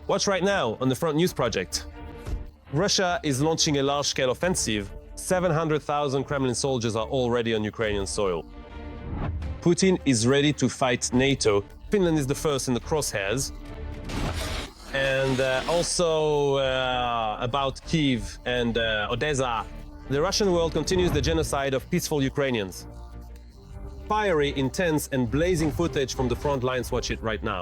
Watch right now on the Front News Project. Russia is launching a large-scale offensive. 700,000 Kremlin soldiers are already on Ukrainian soil. Putin is ready to fight NATO. Finland is the first in the crosshairs. And also about Kyiv and Odesa. The Russian world continues the genocide of peaceful Ukrainians. Fiery, intense, and blazing footage from the front lines. Watch it right now.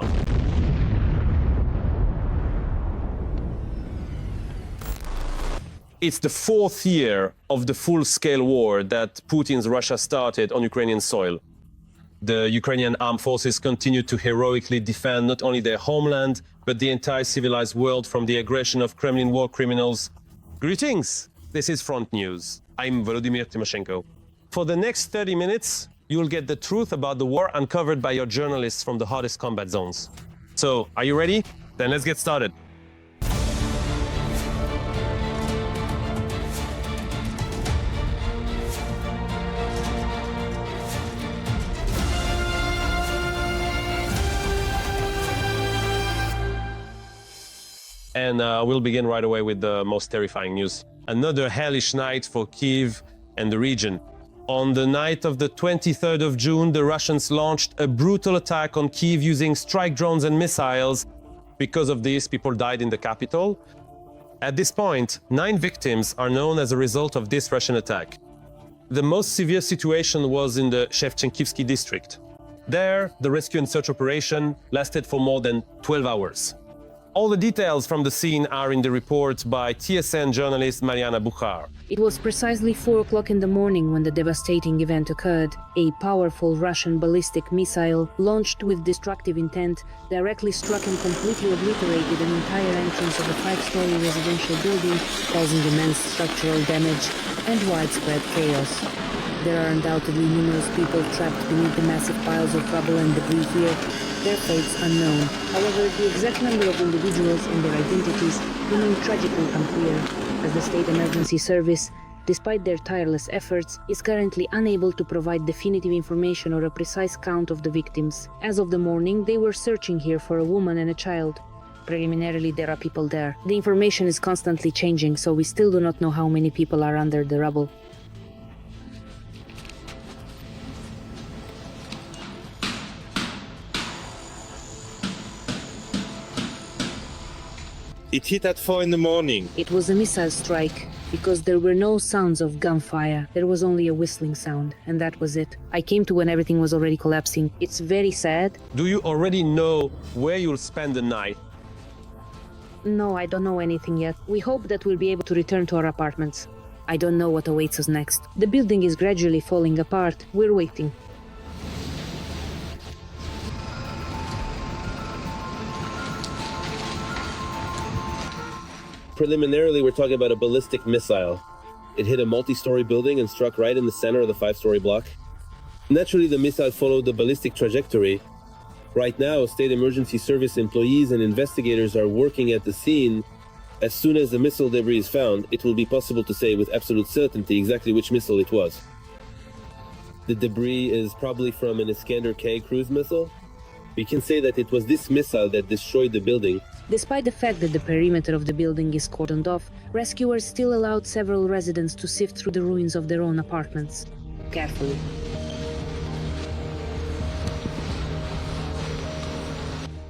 It's the fourth year of the full-scale war that Putin's Russia started on Ukrainian soil. The Ukrainian armed forces continue to heroically defend not only their homeland, but the entire civilized world from the aggression of Kremlin war criminals. Greetings! This is Front News. I'm Volodymyr Tymoshenko. For the next 30 minutes, you'll get the truth about the war uncovered by your journalists from the hottest combat zones. So, are you ready? Then let's get started. And we'll begin right away with the most terrifying news. Another hellish night for Kyiv and the region. On the night of the 23rd of June, the Russians launched a brutal attack on Kyiv using strike drones and missiles. Because of this, people died in the capital. At this point, 9 victims are known as a result of this Russian attack. The most severe situation was in the Shevchenkivsky district. There, the rescue and search operation lasted for more than 12 hours. All the details from the scene are in the report by TSN journalist Mariana Bukhar. It was precisely 4 o'clock in the morning when the devastating event occurred. A powerful Russian ballistic missile, launched with destructive intent, directly struck and completely obliterated an entire entrance of a 5-story residential building, causing immense structural damage and widespread chaos. There are undoubtedly numerous people trapped beneath the massive piles of rubble and debris here, their fates unknown. However, the exact number of individuals and their identities remain tragically unclear, as the State Emergency Service, despite their tireless efforts, is currently unable to provide definitive information or a precise count of the victims. As of the morning, they were searching here for a woman and a child. Preliminarily, there are people there. The information is constantly changing, so we still do not know how many people are under the rubble. It hit at 4 in the morning. It was a missile strike, because there were no sounds of gunfire. There was only a whistling sound, and that was it. I came to when everything was already collapsing. It's very sad. Do you already know where you'll spend the night? No, I don't know anything yet. We hope that we'll be able to return to our apartments. I don't know what awaits us next. The building is gradually falling apart. We're waiting. Preliminarily, we're talking about a ballistic missile. It hit a multi-story building and struck right in the center of the 5-story block. Naturally, the missile followed the ballistic trajectory. Right now, State Emergency Service employees and investigators are working at the scene. As soon as the missile debris is found, it will be possible to say with absolute certainty exactly which missile it was. The debris is probably from an Iskander-K cruise missile. We can say that it was this missile that destroyed the building. Despite the fact that the perimeter of the building is cordoned off, rescuers still allowed several residents to sift through the ruins of their own apartments. Carefully.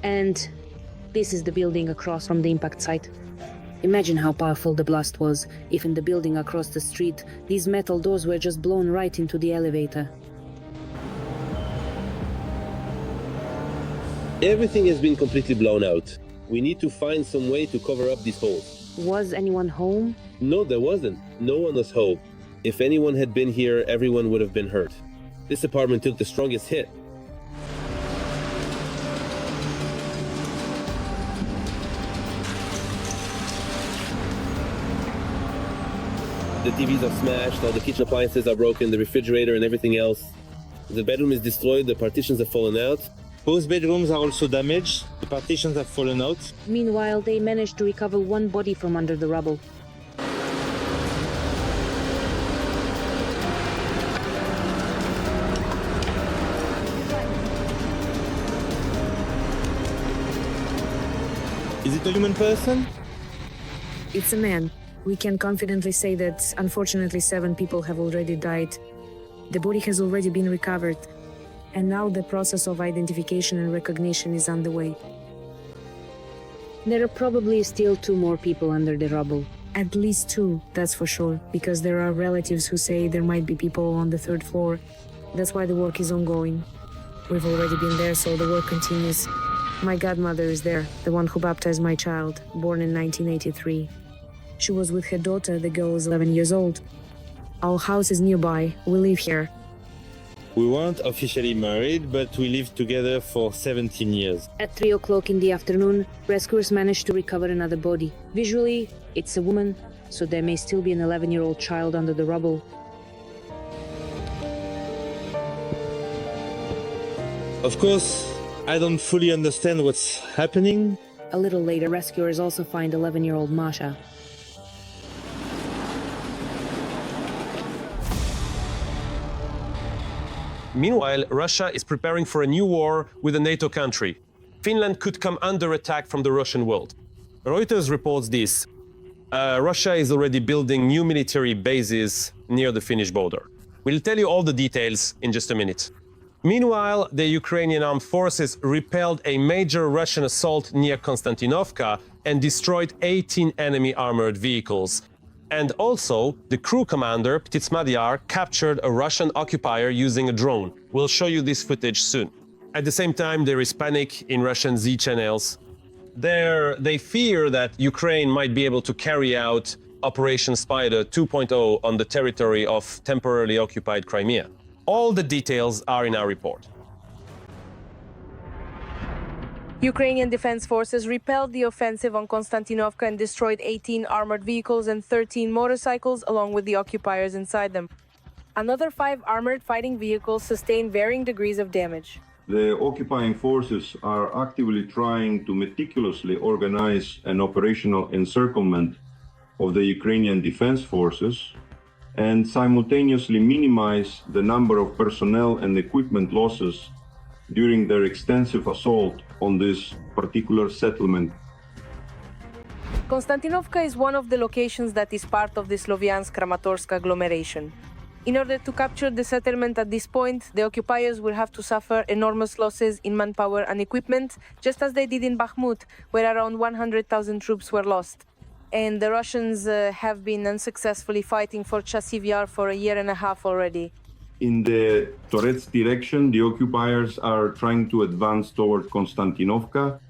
And this is the building across from the impact site. Imagine how powerful the blast was. If in the building across the street, these metal doors were just blown right into the elevator. Everything has been completely blown out. We need to find some way to cover up these holes. Was anyone home? No, there wasn't. No one was home. If anyone had been here, everyone would have been hurt. This apartment took the strongest hit. The TVs are smashed, all the kitchen appliances are broken, the refrigerator and everything else. The bedroom is destroyed, the partitions have fallen out. Both bedrooms are also damaged. The partitions have fallen out. Meanwhile, they managed to recover one body from under the rubble. Is it a human person? It's a man. We can confidently say that, unfortunately, 7 people have already died. The body has already been recovered, and now the process of identification and recognition is underway. There are probably still 2 more people under the rubble. At least 2, that's for sure, because there are relatives who say there might be people on the 3rd floor. That's why the work is ongoing. We've already been there, so the work continues. My godmother is there, the one who baptized my child, born in 1983. She was with her daughter, the girl is 11 years old. Our house is nearby, we live here. We weren't officially married, but we lived together for 17 years. At 3 o'clock in the afternoon, rescuers managed to recover another body. Visually, it's a woman, so there may still be an 11-year-old child under the rubble. Of course, I don't fully understand what's happening. A little later, rescuers also find 11-year-old Masha. Meanwhile, Russia is preparing for a new war with a NATO country. Finland could come under attack from the Russian world. Reuters reports this. Russia is already building new military bases near the Finnish border. We'll tell you all the details in just a minute. Meanwhile, the Ukrainian armed forces repelled a major Russian assault near Konstantinovka and destroyed 18 enemy armored vehicles. And also, the crew commander, Ptitsmadyar, captured a Russian occupier using a drone. We'll show you this footage soon. At the same time, there is panic in Russian Z channels. They fear that Ukraine might be able to carry out Operation Spider 2.0 on the territory of temporarily occupied Crimea. All the details are in our report. Ukrainian defense forces repelled the offensive on Konstantinovka and destroyed 18 armored vehicles and 13 motorcycles, along with the occupiers inside them. Another 5 armored fighting vehicles sustained varying degrees of damage. The occupying forces are actively trying to meticulously organize an operational encirclement of the Ukrainian defense forces and simultaneously minimize the number of personnel and equipment losses during their extensive assault on this particular settlement. Konstantinovka is one of the locations that is part of the Sloviansk-Kramatorsk agglomeration. In order to capture the settlement at this point, the occupiers will have to suffer enormous losses in manpower and equipment, just as they did in Bakhmut, where around 100,000 troops were lost. And the Russians have been unsuccessfully fighting for Chasiv Yar for a year and a half already. In the Torets direction, the occupiers are trying to advance toward Konstantinovka.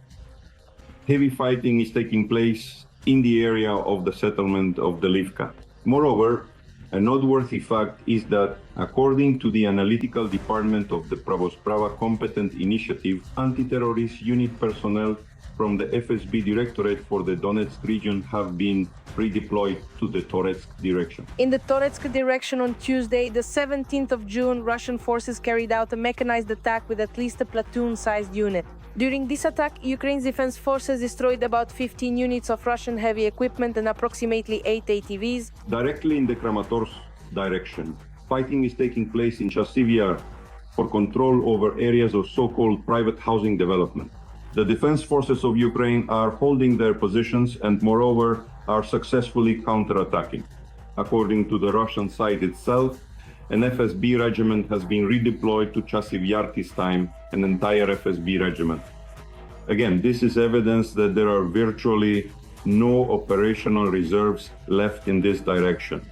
Heavy fighting is taking place in the area of the settlement of the Livka. Moreover, a noteworthy fact is that, according to the analytical department of the Pravosprava Competent Initiative, anti-terrorist unit personnel from the FSB Directorate for the Donetsk region have been redeployed to the Toretsk direction. In the Toretsk direction on Tuesday, the 17th of June, Russian forces carried out a mechanized attack with at least a platoon-sized unit. During this attack, Ukraine's defense forces destroyed about 15 units of Russian heavy equipment and approximately 8 ATVs. Directly in the Kramatorsk direction, fighting is taking place in Chasiv Yar for control over areas of so-called private housing development. The defense forces of Ukraine are holding their positions and, moreover, are successfully counterattacking. According to the Russian side itself, an FSB regiment has been redeployed to Chasiv Yar this time, an entire FSB regiment. Again, this is evidence that there are virtually no operational reserves left in this direction.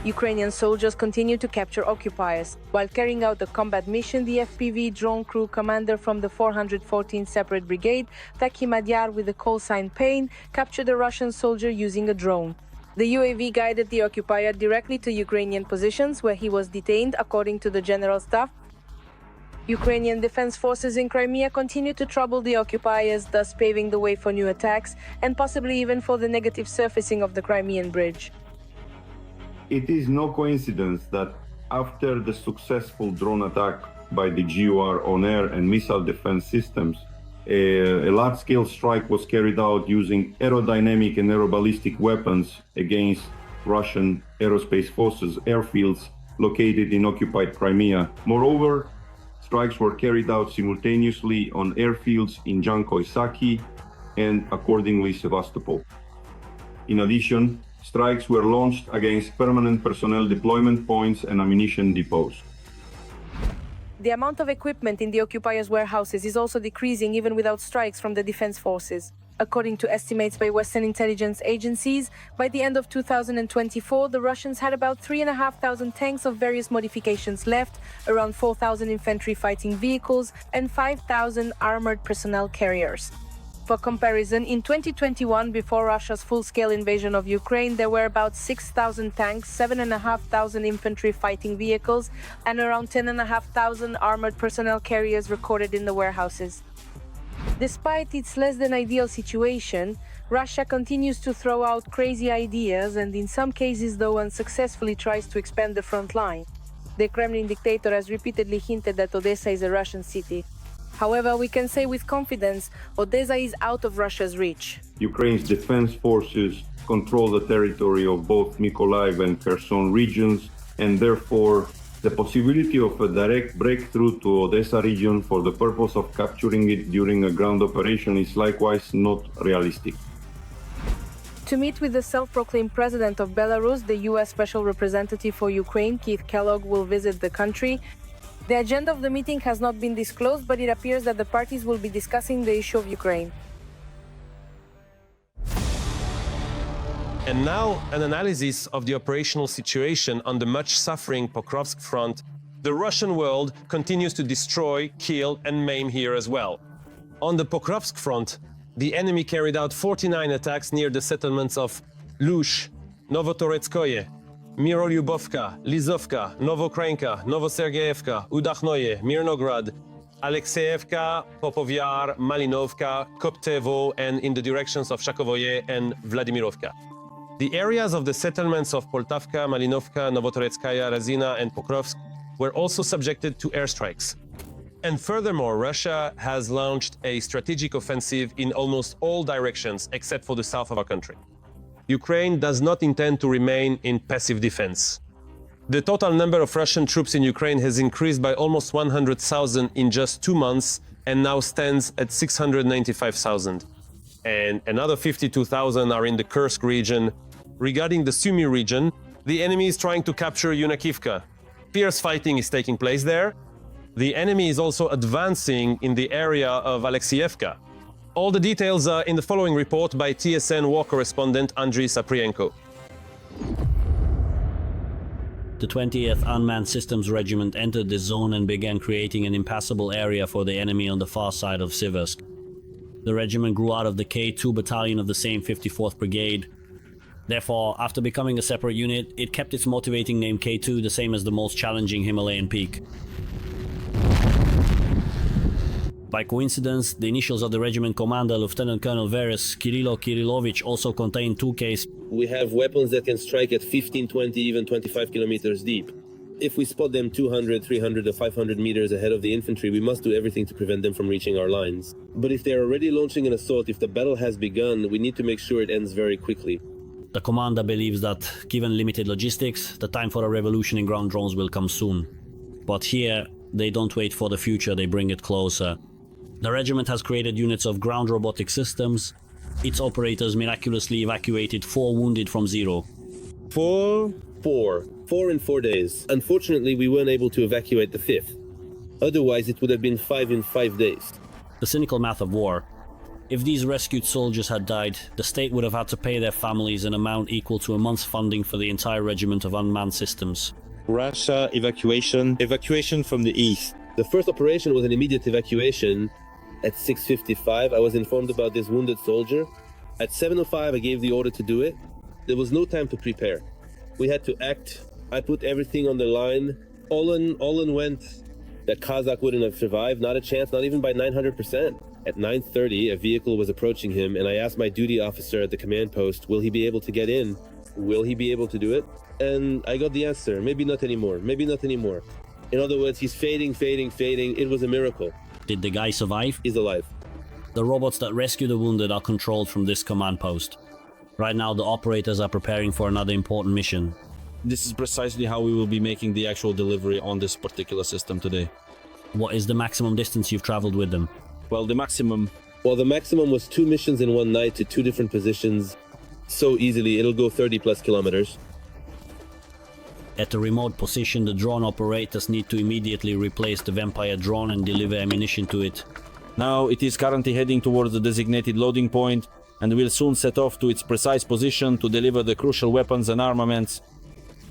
Ukrainian soldiers continue to capture occupiers. While carrying out the combat mission, the FPV drone crew commander from the 414th Separate Brigade, Ptitsmadyar with the call sign Pain, captured a Russian soldier using a drone. The UAV guided the occupier directly to Ukrainian positions, where he was detained, according to the General Staff. Ukrainian defense forces in Crimea continue to trouble the occupiers, thus paving the way for new attacks, and possibly even for the negative surfacing of the Crimean Bridge. It is no coincidence that after the successful drone attack by the GUR on air and missile defense systems, a large-scale strike was carried out using aerodynamic and aeroballistic weapons against Russian aerospace forces airfields located in occupied Crimea. Moreover, strikes were carried out simultaneously on airfields in Jankoy Saki, and accordingly Sevastopol. In addition, strikes were launched against permanent personnel deployment points and ammunition depots. The amount of equipment in the occupiers' warehouses is also decreasing even without strikes from the defense forces. According to estimates by Western intelligence agencies, by the end of 2024, the Russians had about 3,500 tanks of various modifications left, around 4,000 infantry fighting vehicles, and 5,000 armored personnel carriers. For comparison, in 2021, before Russia's full-scale invasion of Ukraine, there were about 6,000 tanks, 7,500 infantry fighting vehicles, and around 10,500 armored personnel carriers recorded in the warehouses. Despite its less than ideal situation, Russia continues to throw out crazy ideas and in some cases, though unsuccessfully, tries to expand the front line. The Kremlin dictator has repeatedly hinted that Odesa is a Russian city. However, we can say with confidence, Odesa is out of Russia's reach. Ukraine's defense forces control the territory of both Mykolaiv and Kherson regions, and therefore the possibility of a direct breakthrough to Odesa region for the purpose of capturing it during a ground operation is likewise not realistic. To meet with the self-proclaimed president of Belarus, the U.S. Special Representative for Ukraine, Keith Kellogg, will visit the country. The agenda of the meeting has not been disclosed, but it appears that the parties will be discussing the issue of Ukraine. And now, an analysis of the operational situation on the much-suffering Pokrovsk front. The Russian world continues to destroy, kill, and maim here as well. On the Pokrovsk front, the enemy carried out 49 attacks near the settlements of Lush, Novotoretskoye, Mirolyubovka, Lizovka, Novokrenka, Novosergeyevka, Udakhnoye, Mirnograd, Alexeyevka, Popovyar, Malinovka, Koptevo, and in the directions of Shakovoye and Vladimirovka. The areas of the settlements of Poltavka, Malinovka, Novotoretskaya, Razina, and Pokrovsk were also subjected to airstrikes. And furthermore, Russia has launched a strategic offensive in almost all directions except for the south of our country. Ukraine does not intend to remain in passive defense. The total number of Russian troops in Ukraine has increased by almost 100,000 in just 2 months and now stands at 695,000. And another 52,000 are in the Kursk region. Regarding the Sumy region, the enemy is trying to capture Yunakivka. Fierce fighting is taking place there. The enemy is also advancing in the area of Alexeyevka. All the details are in the following report by TSN war correspondent Andriy Saprienko. The 20th Unmanned Systems Regiment entered this zone and began creating an impassable area for the enemy on the far side of Siversk. The regiment grew out of the K2 battalion of the same 54th Brigade. Therefore, after becoming a separate unit, it kept its motivating name K2, the same as the most challenging Himalayan peak. By coincidence, the initials of the regiment commander, Lieutenant Colonel Veres Kirilo Kirilovich, also contain 2 Ks. We have weapons that can strike at 15, 20, even 25 kilometers deep. If we spot them 200, 300 or 500 meters ahead of the infantry, we must do everything to prevent them from reaching our lines. But if they're already launching an assault, if the battle has begun, we need to make sure it ends very quickly. The commander believes that, given limited logistics, the time for a revolution in ground drones will come soon. But here, they don't wait for the future, they bring it closer. The regiment has created units of ground robotic systems. Its operators miraculously evacuated 4 wounded from 0. 4 in 4 days. Unfortunately, we weren't able to evacuate the 5th. Otherwise, it would have been 5 in 5 days. The cynical math of war. If these rescued soldiers had died, the state would have had to pay their families an amount equal to a month's funding for the entire regiment of unmanned systems. Russia evacuation from the east. The first operation was an immediate evacuation. At 6:55, I was informed about this wounded soldier. At 7:05, I gave the order to do it. There was no time to prepare. We had to act. I put everything on the line. Olin went. That Kazakh wouldn't have survived. Not a chance, not even by 900%. At 9:30, a vehicle was approaching him, and I asked my duty officer at the command post, will he be able to get in? Will he be able to do it? And I got the answer, maybe not anymore, maybe not anymore. In other words, he's fading. It was a miracle. Did the guy survive? He's alive. The robots that rescue the wounded are controlled from this command post. Right now, the operators are preparing for another important mission. This is precisely how we will be making the actual delivery on this particular system today. What is the maximum distance you've traveled with them? Well, the maximum While the maximum was 2 missions in one night to 2 different positions, so easily it'll go 30 plus kilometers. At the remote position, the drone operators need to immediately replace the Vampire drone and deliver ammunition to it. Now it is currently heading towards the designated loading point and will soon set off to its precise position to deliver the crucial weapons and armaments.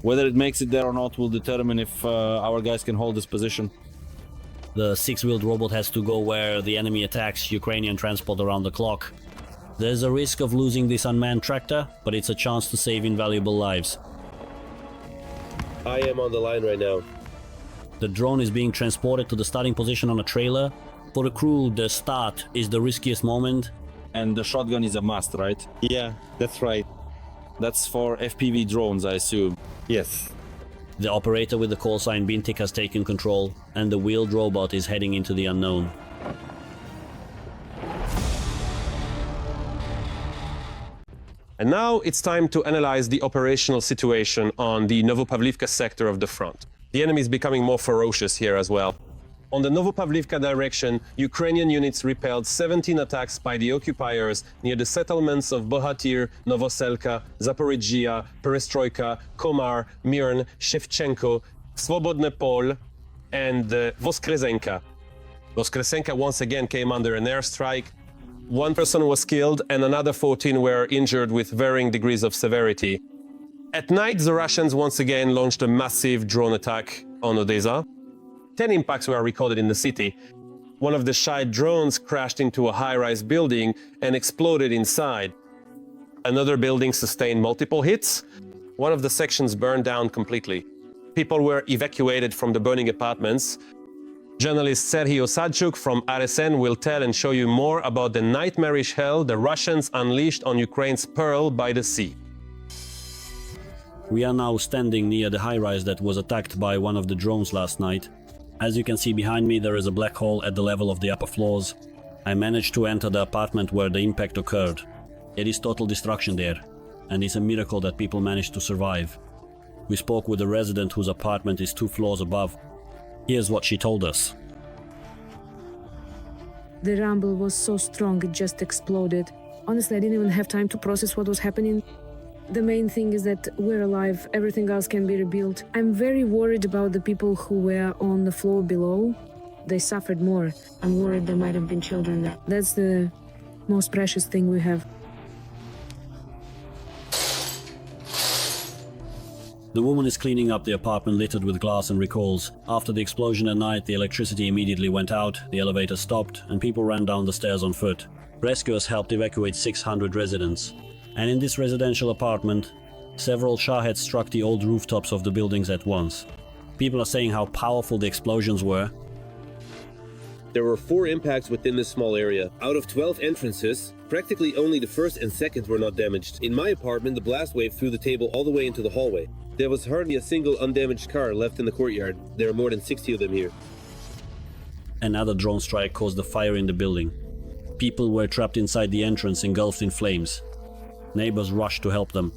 Whether it makes it there or not will determine if our guys can hold this position. The 6-wheeled robot has to go where the enemy attacks Ukrainian transport around the clock. There's a risk of losing this unmanned tractor, but it's a chance to save invaluable lives. I am on the line right now. The drone is being transported to the starting position on a trailer. For the crew, the start is the riskiest moment. And the shotgun is a must, right? Yeah, that's right. That's for FPV drones, I assume. Yes. The operator with the call sign Bintik has taken control, and the wheeled robot is heading into the unknown. And now it's time to analyze the operational situation on the Novopavlivka sector of the front. The enemy is becoming more ferocious here as well. On the Novopavlivka direction, Ukrainian units repelled 17 attacks by the occupiers near the settlements of Bohatyr, Novoselka, Zaporizhia, Perestroika, Komar, Mirn, Shevchenko, Svobodne Pol, and Voskresenka. Voskresenka once again came under an airstrike. 1 person was killed and another 14 were injured with varying degrees of severity. At night, the Russians once again launched a massive drone attack on Odesa. 10 impacts were recorded in the city. One of the Shahid drones crashed into a high-rise building and exploded inside. Another building sustained multiple hits. One of the sections burned down completely. People were evacuated from the burning apartments. Journalist Serhiy Osadchuk from RSN will tell and show you more about the nightmarish hell the Russians unleashed on Ukraine's Pearl by the Sea. We are now standing near the high-rise that was attacked by one of the drones last night. As you can see behind me, there is a black hole at the level of the upper floors. I managed to enter the apartment where the impact occurred. It is total destruction there, and it's a miracle that people managed to survive. We spoke with a resident whose apartment is 2 floors above. Here's what she told us. The rumble was so strong it just exploded. Honestly, I didn't even have time to process what was happening. The main thing is that we're alive, everything else can be rebuilt. I'm very worried about the people who were on the floor below. They suffered more. I'm worried there might have been children there. That's the most precious thing we have. The woman is cleaning up the apartment littered with glass and recalls. After the explosion at night, the electricity immediately went out, the elevator stopped, and people ran down the stairs on foot. Rescuers helped evacuate 600 residents. And in this residential apartment, several Shaheds struck the old rooftops of the buildings at once. People are saying how powerful the explosions were. There were 4 impacts within this small area. Out of 12 entrances, practically only the first and second were not damaged. In my apartment, the blast wave threw the table all the way into the hallway. There was hardly a single undamaged car left in the courtyard. There are more than 60 of them here. Another drone strike caused a fire in the building. People were trapped inside the entrance, engulfed in flames. Neighbors rushed to help them.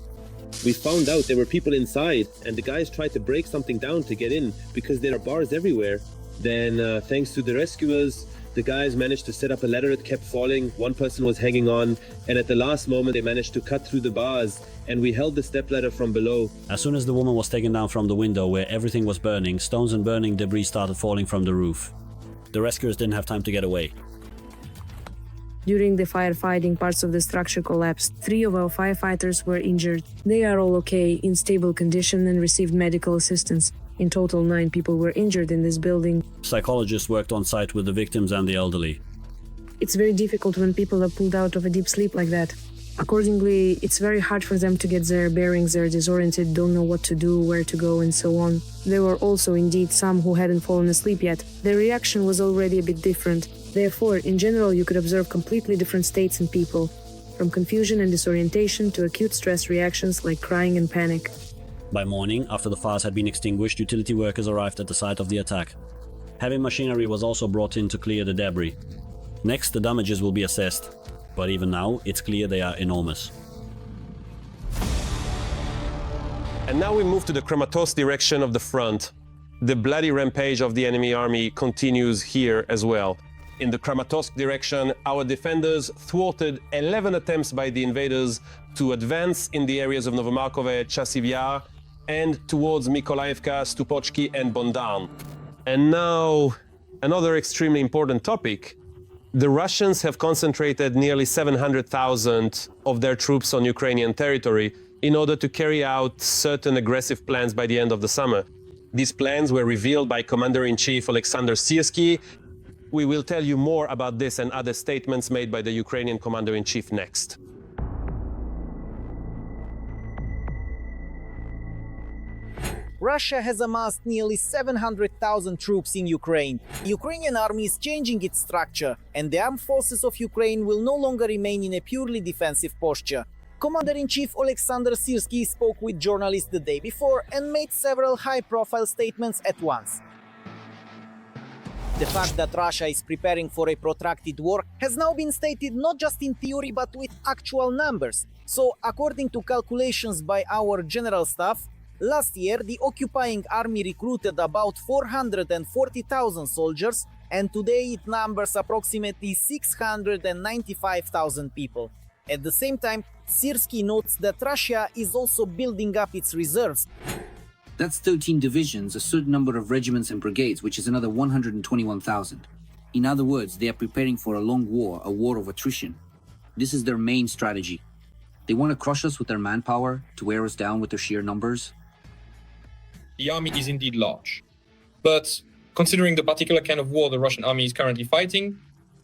We found out there were people inside, and the guys tried to break something down to get in because there are bars everywhere. Then, thanks to the rescuers, the guys managed to set up a ladder that kept falling. 1 person was hanging on, and at the last moment they managed to cut through the bars, and we held the stepladder from below. As soon as the woman was taken down from the window where everything was burning, stones and burning debris started falling from the roof. The rescuers didn't have time to get away. During the firefighting, parts of the structure collapsed. 3 of our firefighters were injured. They are all okay, in stable condition, and received medical assistance. In total, 9 people were injured in this building. Psychologists worked on site with the victims and the elderly. It's very difficult when people are pulled out of a deep sleep like that. Accordingly, it's very hard for them to get their bearings, they're disoriented, don't know what to do, where to go, and so on. There were also indeed some who hadn't fallen asleep yet. Their reaction was already a bit different. Therefore, in general, you could observe completely different states in people, from confusion and disorientation to acute stress reactions like crying and panic. By morning, after the fires had been extinguished, utility workers arrived at the site of the attack. Heavy machinery was also brought in to clear the debris. Next, the damages will be assessed, but even now, it's clear they are enormous. And now we move to the Kramatorsk direction of the front. The bloody rampage of the enemy army continues here as well. In the Kramatorsk direction, our defenders thwarted 11 attempts by the invaders to advance in the areas of Novomarkove, Chasiv Yar, and towards Mykolaivka, Stupochki, and Bondarn. And now, another extremely important topic. The Russians have concentrated nearly 700,000 of their troops on Ukrainian territory in order to carry out certain aggressive plans by the end of the summer. These plans were revealed by Commander-in-Chief Alexander Syrsky. We will tell you more about this and other statements made by the Ukrainian Commander-in-Chief next. Russia has amassed nearly 700,000 troops in Ukraine. The Ukrainian army is changing its structure, and the armed forces of Ukraine will no longer remain in a purely defensive posture. Commander-in-Chief Alexander Syrsky spoke with journalists the day before and made several high-profile statements at once. The fact that Russia is preparing for a protracted war has now been stated not just in theory but with actual numbers. So, according to calculations by our general staff, last year the occupying army recruited about 440,000 soldiers, and today it numbers approximately 695,000 people. At the same time, Syrsky notes that Russia is also building up its reserves. That's 13 divisions, a certain number of regiments and brigades, which is another 121,000. In other words, they are preparing for a long war, a war of attrition. This is their main strategy. They want to crush us with their manpower, to wear us down with their sheer numbers. The army is indeed large. But considering the particular kind of war the Russian army is currently fighting,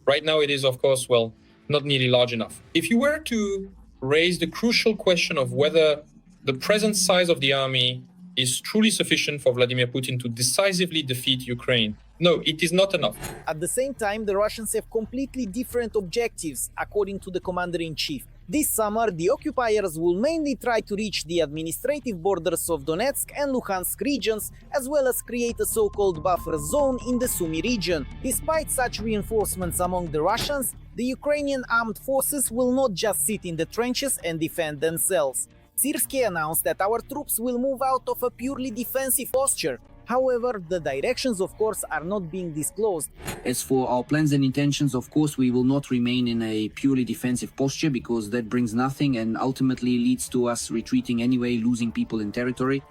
right now it is, of course, well, not nearly large enough. If you were to raise the crucial question of whether the present size of the army is truly sufficient for Vladimir Putin to decisively defeat Ukraine, no, it is not enough. At the same time, the Russians have completely different objectives, according to the commander-in-chief. This summer, the occupiers will mainly try to reach the administrative borders of Donetsk and Luhansk regions, as well as create a so-called buffer zone in the Sumy region. Despite such reinforcements among the Russians, the Ukrainian armed forces will not just sit in the trenches and defend themselves. Syrsky announced that our troops will move out of a purely defensive posture. However, the directions, of course, are not being disclosed. As for our plans and intentions, of course, we will not remain in a purely defensive posture, because that brings nothing and ultimately leads to us retreating anyway, losing people in territory.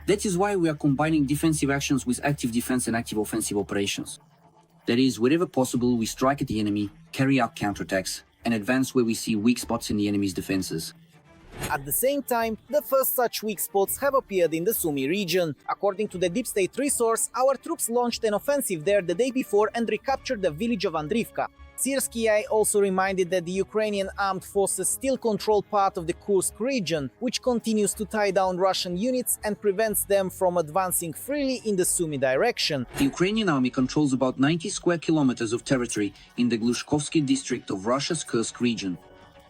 That is why we are combining defensive actions with active defense and active offensive operations. That is, wherever possible, we strike at the enemy, carry out counterattacks, and advance where we see weak spots in the enemy's defenses. At the same time, the first such weak spots have appeared in the Sumy region. According to the deep state resource, our troops launched an offensive there the day before and recaptured the village of Andrivka. Syrsky also reminded that the Ukrainian armed forces still control part of the Kursk region, which continues to tie down Russian units and prevents them from advancing freely in the Sumy direction. The Ukrainian army controls about 90 square kilometers of territory in the Glushkovsky district of Russia's Kursk region.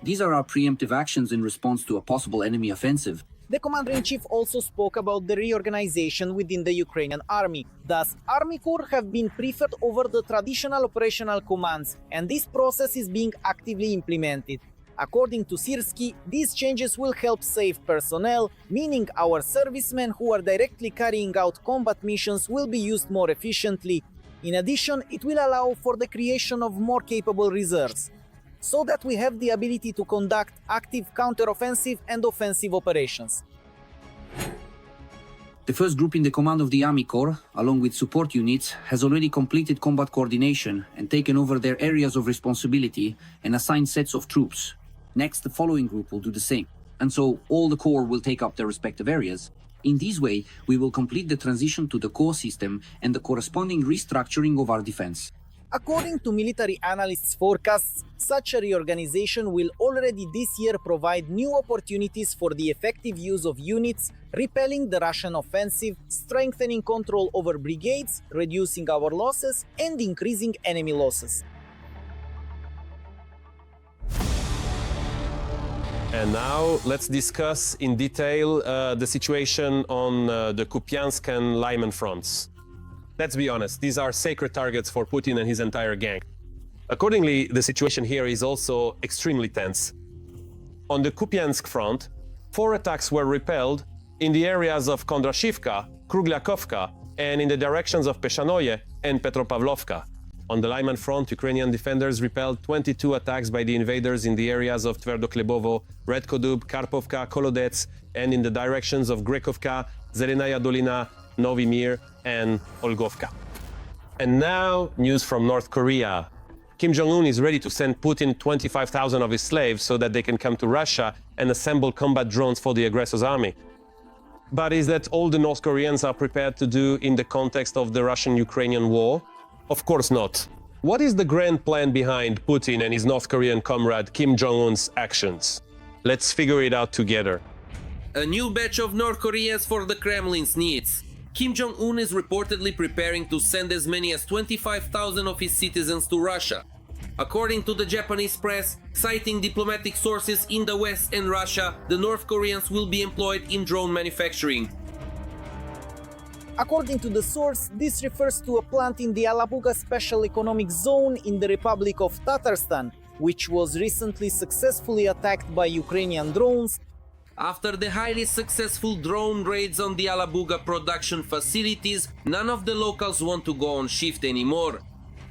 These are our preemptive actions in response to a possible enemy offensive. The commander-in-chief also spoke about the reorganization within the Ukrainian army. Thus, Army Corps have been preferred over the traditional operational commands, and this process is being actively implemented. According to Syrsky, these changes will help save personnel, meaning our servicemen who are directly carrying out combat missions will be used more efficiently. In addition, it will allow for the creation of more capable reserves, so that we have the ability to conduct active counteroffensive and offensive operations. The first group in the command of the Army Corps, along with support units, has already completed combat coordination and taken over their areas of responsibility and assigned sets of troops. Next, the following group will do the same, and so all the Corps will take up their respective areas. In this way, we will complete the transition to the core system and the corresponding restructuring of our defense. According to military analysts' forecasts, such a reorganization will already this year provide new opportunities for the effective use of units, repelling the Russian offensive, strengthening control over brigades, reducing our losses, and increasing enemy losses. And now let's discuss in detail the situation on the Kupiansk and Lyman fronts. Let's be honest, these are sacred targets for Putin and his entire gang. Accordingly, the situation here is also extremely tense. On the Kupiansk front, 4 attacks were repelled in the areas of Kondrashivka, Krugliakovka, and in the directions of Peshanoye and Petropavlovka. On the Lyman front, Ukrainian defenders repelled 22 attacks by the invaders in the areas of Tverdoklebovo, Redkodub, Karpovka, Kolodets, and in the directions of Grekovka, Zelenaya Dolina, Novi Mir, and Olgovka. And now, news from North Korea. Kim Jong-un is ready to send Putin 25,000 of his slaves so that they can come to Russia and assemble combat drones for the aggressor's army. But is that all the North Koreans are prepared to do in the context of the Russian-Ukrainian war? Of course not. What is the grand plan behind Putin and his North Korean comrade Kim Jong-un's actions? Let's figure it out together. A new batch of North Koreans for the Kremlin's needs. Kim Jong-un is reportedly preparing to send as many as 25,000 of his citizens to Russia. According to the Japanese press, citing diplomatic sources in the West and Russia, the North Koreans will be employed in drone manufacturing. According to the source, this refers to a plant in the Alabuga Special Economic Zone in the Republic of Tatarstan, which was recently successfully attacked by Ukrainian drones. After the highly successful drone raids on the Alabuga production facilities, none of the locals want to go on shift anymore.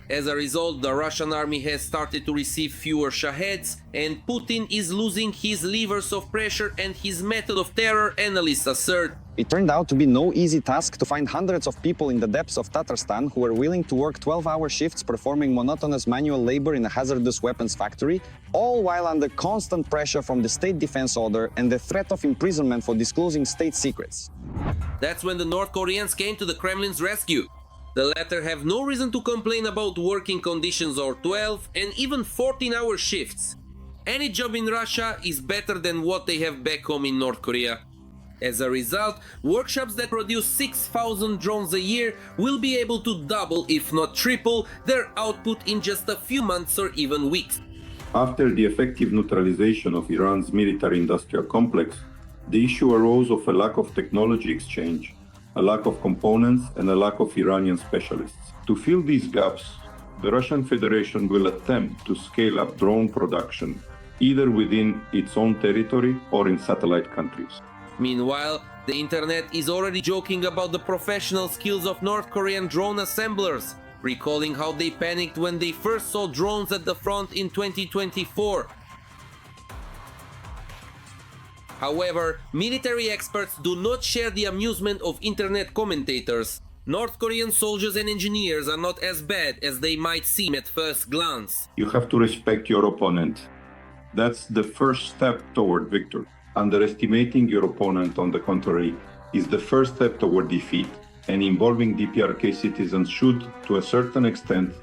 As a result, the Russian army has started to receive fewer Shaheds, and Putin is losing his levers of pressure and his method of terror, analysts assert. It turned out to be no easy task to find hundreds of people in the depths of Tatarstan who were willing to work 12-hour shifts performing monotonous manual labor in a hazardous weapons factory, all while under constant pressure from the state defense order and the threat of imprisonment for disclosing state secrets. That's when the North Koreans came to the Kremlin's rescue. The latter have no reason to complain about working conditions or 12 and even 14-hour shifts. Any job in Russia is better than what they have back home in North Korea. As a result, workshops that produce 6,000 drones a year will be able to double, if not triple, their output in just a few months or even weeks. After the effective neutralization of Iran's military-industrial complex, the issue arose of a lack of technology exchange, a lack of components, and a lack of Iranian specialists. To fill these gaps, the Russian Federation will attempt to scale up drone production, either within its own territory or in satellite countries. Meanwhile, the internet is already joking about the professional skills of North Korean drone assemblers, recalling how they panicked when they first saw drones at the front in 2024. However, military experts do not share the amusement of internet commentators. North Korean soldiers and engineers are not as bad as they might seem at first glance. You have to respect your opponent. That's the first step toward victory. Underestimating your opponent, on the contrary, is the first step toward defeat, and involving DPRK citizens should, to a certain extent,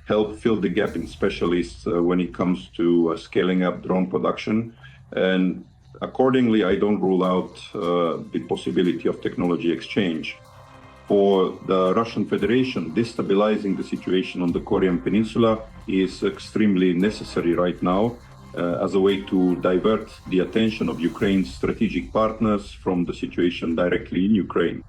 help fill the gap in specialists when it comes to scaling up drone production. And accordingly, I don't rule out the possibility of technology exchange. For the Russian Federation, destabilizing the situation on the Korean Peninsula is extremely necessary right now as a way to divert the attention of Ukraine's strategic partners from the situation directly in Ukraine.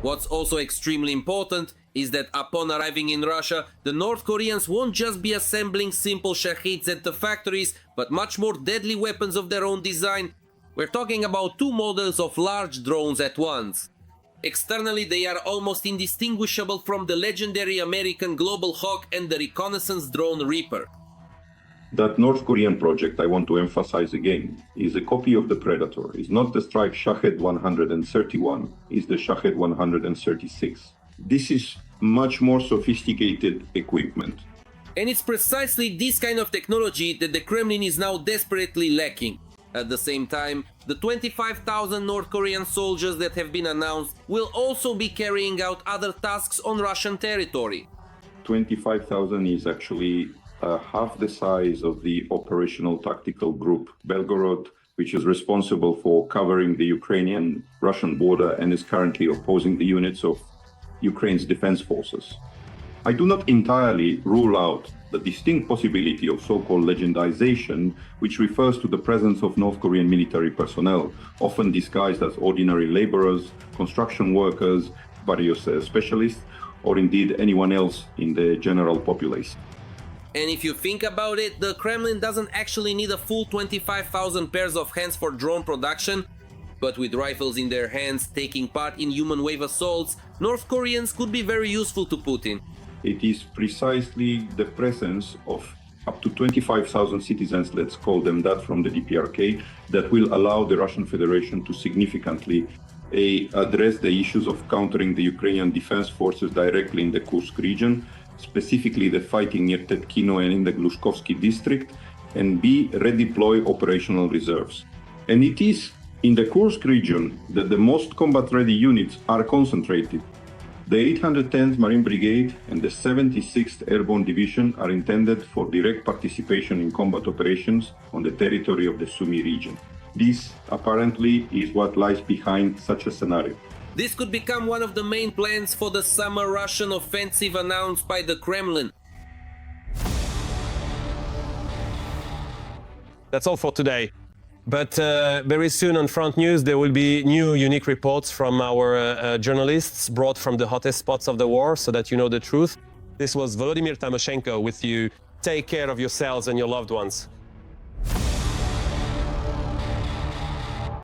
What's also extremely important is that upon arriving in Russia, the North Koreans won't just be assembling simple Shaheeds at the factories, but much more deadly weapons of their own design. We're talking about two models of large drones at once. Externally, they are almost indistinguishable from the legendary American Global Hawk and the reconnaissance drone Reaper. That North Korean project, I want to emphasize again, is a copy of the Predator. It's not the Strike Shahed 131, it's the Shahed 136. This is much more sophisticated equipment. And it's precisely this kind of technology that the Kremlin is now desperately lacking. At the same time, the 25,000 North Korean soldiers that have been announced will also be carrying out other tasks on Russian territory. 25,000 is actually half the size of the operational tactical group Belgorod, which is responsible for covering the Ukrainian-Russian border and is currently opposing the units of Ukraine's defense forces. I do not entirely rule out the distinct possibility of so-called legendization, which refers to the presence of North Korean military personnel, often disguised as ordinary laborers, construction workers, various specialists, or indeed anyone else in the general population. And if you think about it, the Kremlin doesn't actually need a full 25,000 pairs of hands for drone production, but with rifles in their hands taking part in human wave assaults, North Koreans could be very useful to Putin. it is precisely the presence of up to 25,000 citizens, let's call them that, from the DPRK, that will allow the Russian Federation to significantly address the issues of countering the Ukrainian defense forces directly in the Kursk region, specifically the fighting near Tetkino and in the Glushkovsky district, and B, redeploy operational reserves. And it is in the Kursk region that the most combat-ready units are concentrated. The 810th Marine Brigade and the 76th Airborne Division are intended for direct participation in combat operations on the territory of the Sumy region. This, apparently, is what lies behind such a scenario. This could become one of the main plans for the summer Russian offensive announced by the Kremlin. That's all for today. But very soon on Front News, there will be new unique reports from our journalists brought from the hottest spots of the war so that you know the truth. This was Volodymyr Timoshenko with you. Take care of yourselves and your loved ones.